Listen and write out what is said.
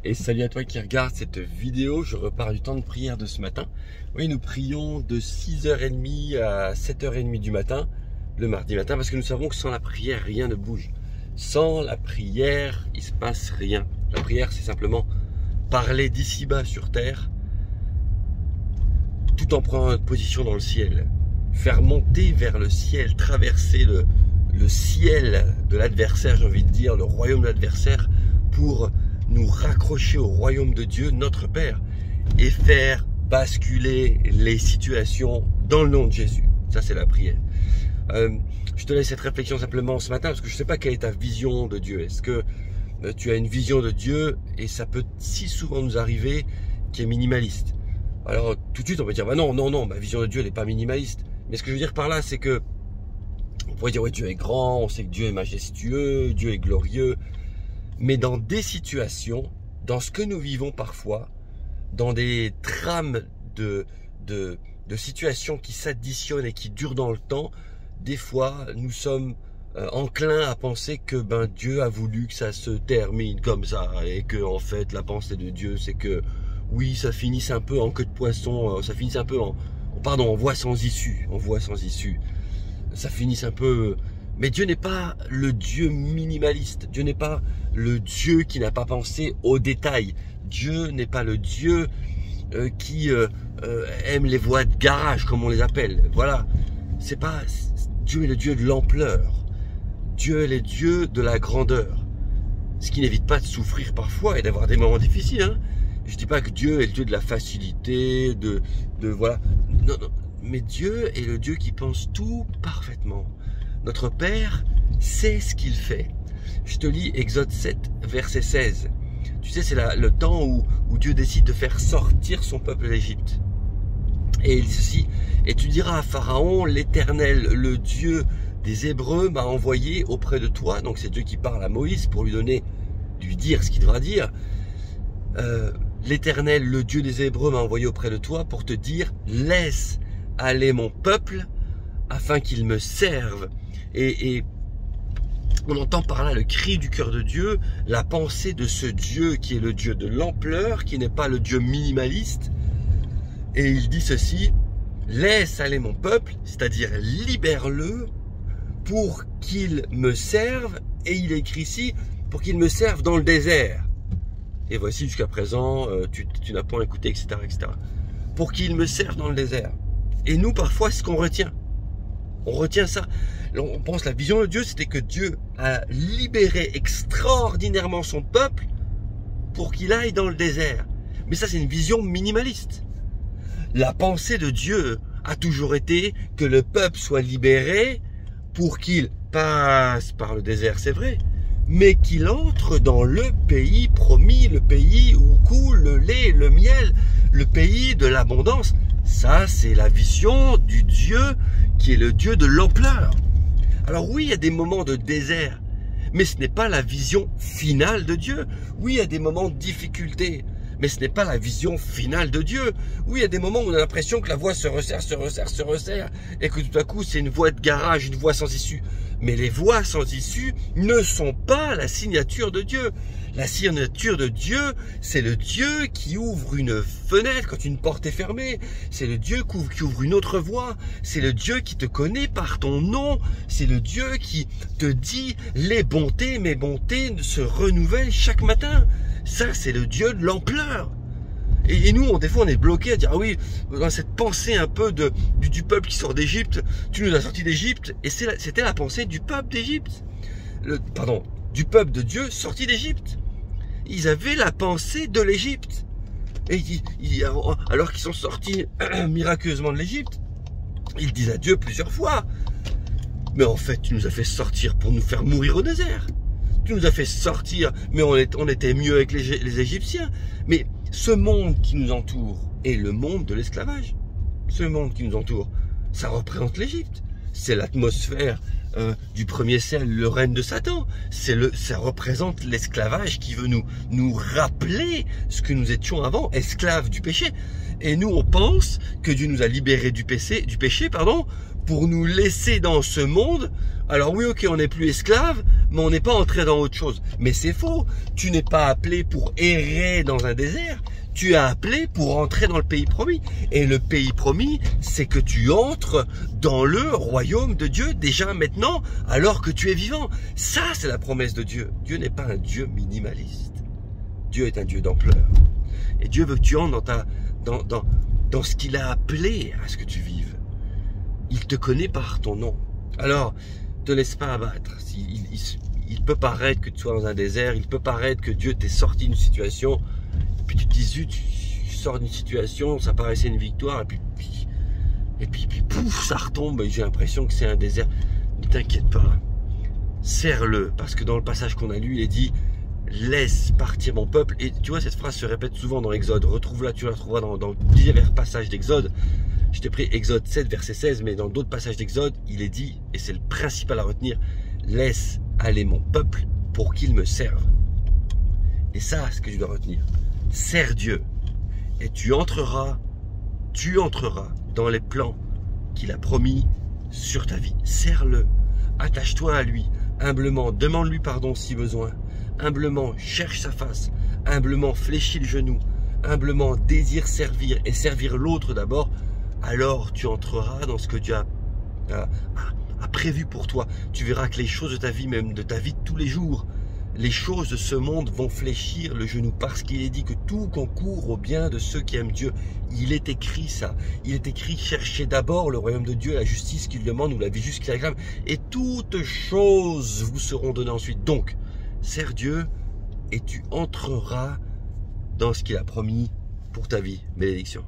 Et salut à toi qui regarde cette vidéo, je repars du temps de prière de ce matin. Oui, nous prions de 6h30 à 7h30 du matin, le mardi matin, parce que nous savons que sans la prière, rien ne bouge. Sans la prière, il ne se passe rien. La prière, c'est simplement parler d'ici-bas sur terre, tout en prenant notre position dans le ciel. Faire monter vers le ciel, traverser le ciel de l'adversaire, j'ai envie de dire, le royaume de l'adversaire, pour nous raccrocher au royaume de Dieu, notre Père, et faire basculer les situations dans le nom de Jésus. Ça, c'est la prière. Je te laisse cette réflexion simplement ce matin, parce que je ne sais pas quelle est ta vision de Dieu. Est-ce que tu as une vision de Dieu, et ça peut si souvent nous arriver, qui est minimaliste? Alors, tout de suite, on peut dire, bah non, ma vision de Dieu, elle n'est pas minimaliste. Mais ce que je veux dire par là, c'est que, on pourrait dire, oui, Dieu est grand, on sait que Dieu est majestueux, Dieu est glorieux. Mais dans des situations, dans ce que nous vivons parfois, dans des trames de situations qui s'additionnent et qui durent dans le temps, des fois, nous sommes enclins à penser que Dieu a voulu que ça se termine comme ça, et que en fait, la pensée de Dieu, c'est que oui, ça finisse un peu en queue de poisson, ça finisse un peu en voie sans issue, ça finisse un peu. Mais Dieu n'est pas le Dieu minimaliste. Dieu n'est pas le Dieu qui n'a pas pensé aux détails. Dieu n'est pas le Dieu qui aime les voies de garage, comme on les appelle. Voilà. Dieu est le Dieu de l'ampleur. Dieu est le Dieu de la grandeur. Ce qui n'évite pas de souffrir parfois et d'avoir des moments difficiles. Hein. Je ne dis pas que Dieu est le Dieu de la facilité, voilà. Non. Mais Dieu est le Dieu qui pense tout parfaitement. Notre Père sait ce qu'il fait. Je te lis Exode 7, verset 16. Tu sais, c'est le temps où Dieu décide de faire sortir son peuple d'Égypte. Et il dit ceci, et tu diras à Pharaon, l'Éternel, le Dieu des Hébreux, m'a envoyé auprès de toi. Donc c'est Dieu qui parle à Moïse pour lui dire ce qu'il devra dire. L'Éternel, le Dieu des Hébreux, m'a envoyé auprès de toi pour te dire, laisse aller mon peuple afin qu'il me serve. Et on entend par là le cri du cœur de Dieu, la pensée de ce Dieu qui est le Dieu de l'ampleur, qui n'est pas le Dieu minimaliste. Et il dit ceci, laisse aller mon peuple, c'est-à-dire libère-le pour qu'il me serve. Et il écrit ici, pour qu'il me serve dans le désert. Et voici jusqu'à présent, tu n'as point écouté, etc., etc. Pour qu'il me serve dans le désert. Et nous, parfois, c'est ce qu'on retient. On retient ça. On pense la vision de Dieu, c'était que Dieu a libéré extraordinairement son peuple pour qu'il aille dans le désert. Mais ça, c'est une vision minimaliste. La pensée de Dieu a toujours été que le peuple soit libéré pour qu'il passe par le désert, c'est vrai, mais qu'il entre dans le pays promis, le pays où coule le lait et le miel, le pays de l'abondance. Ça, c'est la vision du Dieu qui est le Dieu de l'ampleur. Alors oui, il y a des moments de désert, mais ce n'est pas la vision finale de Dieu. Oui, il y a des moments de difficulté, mais ce n'est pas la vision finale de Dieu. Oui, il y a des moments où on a l'impression que la voie se resserre, et que tout à coup, c'est une voie de garage, une voie sans issue. Mais les voies sans issue ne sont pas la signature de Dieu. La signature de Dieu, c'est le Dieu qui ouvre une fenêtre quand une porte est fermée. C'est le Dieu qui ouvre une autre voie. C'est le Dieu qui te connaît par ton nom. C'est le Dieu qui te dit les bontés, mes bontés se renouvellent chaque matin. Ça, c'est le Dieu de l'ampleur. Et nous, des fois, on est bloqué à dire, ah oui, dans cette pensée un peu du peuple qui sort d'Égypte, tu nous as sortis d'Égypte, et c'était la pensée du peuple d'Égypte. Du peuple de Dieu sorti d'Égypte. Ils avaient la pensée de l'Égypte. Et alors qu'ils sont sortis miraculeusement de l'Égypte, ils disent à Dieu plusieurs fois, mais en fait, tu nous as fait sortir pour nous faire mourir au désert. Tu nous as fait sortir, mais on était mieux avec les Égyptiens. Mais ce monde qui nous entoure est le monde de l'esclavage. Ce monde qui nous entoure, ça représente l'Égypte. C'est l'atmosphère du premier ciel, le règne de Satan. Ça représente l'esclavage qui veut nous rappeler ce que nous étions avant, esclaves du péché. Et nous, on pense que Dieu nous a libérés du péché, pour nous laisser dans ce monde. Alors oui, ok, on n'est plus esclave, mais on n'est pas entré dans autre chose. Mais c'est faux. Tu n'es pas appelé pour errer dans un désert. Tu es appelé pour entrer dans le pays promis. Et le pays promis, c'est que tu entres dans le royaume de Dieu déjà maintenant, alors que tu es vivant. Ça, c'est la promesse de Dieu. Dieu n'est pas un Dieu minimaliste. Dieu est un Dieu d'ampleur. Et Dieu veut que tu entres dans ce qu'il a appelé à ce que tu vives. Il te connaît par ton nom. Alors, te laisse pas abattre. Il peut paraître que tu sois dans un désert, il peut paraître que Dieu t'ait sorti d'une situation, puis tu te dis, zut, tu sors d'une situation, ça paraissait une victoire, et puis pouf, ça retombe, et j'ai l'impression que c'est un désert. Ne t'inquiète pas, serre-le, parce que dans le passage qu'on a lu, il est dit, laisse partir mon peuple. Et tu vois, cette phrase se répète souvent dans Exode. Retrouve-la, tu la retrouveras dans divers passages d'Exode. Je t'ai pris Exode 7, verset 16, mais dans d'autres passages d'Exode, il est dit, et c'est le principal à retenir, laisse aller mon peuple pour qu'il me serve. Et ça, c'est ce que tu dois retenir. Sers Dieu, et tu entreras dans les plans qu'il a promis sur ta vie. Sers-le, attache-toi à lui, humblement, demande-lui pardon si besoin, humblement, cherche sa face, humblement, fléchis le genou, humblement, désire servir et servir l'autre d'abord. Alors tu entreras dans ce que Dieu a prévu pour toi. Tu verras que les choses de ta vie, même de ta vie de tous les jours, les choses de ce monde vont fléchir le genou, parce qu'il est dit que tout concourt au bien de ceux qui aiment Dieu. Il est écrit ça. Il est écrit, cherchez d'abord le royaume de Dieu, la justice qu'il demande ou la vie juste qu'il réclame, et toutes choses vous seront données ensuite. Donc, sers Dieu et tu entreras dans ce qu'il a promis pour ta vie. Bénédiction.